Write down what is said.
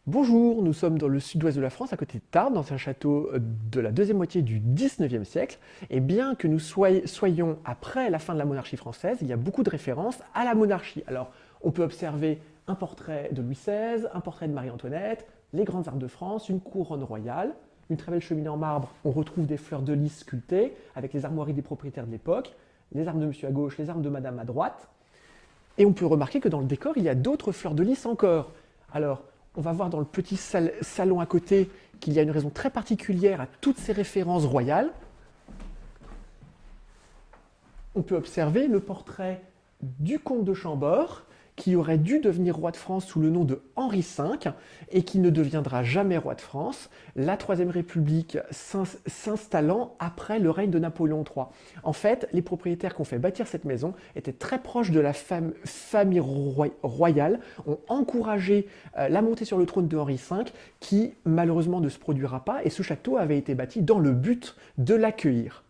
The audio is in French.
Bonjour, nous sommes dans le sud-ouest de la France, à côté de Tarbes, dans un château de la deuxième moitié du XIXe siècle. Et bien que nous soyons après la fin de la monarchie française, il y a beaucoup de références à la monarchie. Alors, on peut observer un portrait de Louis XVI, un portrait de Marie-Antoinette, les grandes armes de France, une couronne royale, une très belle cheminée en marbre. On retrouve des fleurs de lys sculptées, avec les armoiries des propriétaires de l'époque, les armes de monsieur à gauche, les armes de madame à droite. Et on peut remarquer que dans le décor, il y a d'autres fleurs de lys encore. Alors, on va voir dans le petit salon à côté qu'il y a une raison très particulière à toutes ces références royales. On peut observer le portrait du comte de Chambord, qui aurait dû devenir roi de France sous le nom de Henri V et qui ne deviendra jamais roi de France, la Troisième République s'installant après le règne de Napoléon III. En fait, les propriétaires qui ont fait bâtir cette maison étaient très proches de la famille royale, ont encouragé la montée sur le trône de Henri V, qui malheureusement ne se produira pas, et ce château avait été bâti dans le but de l'accueillir.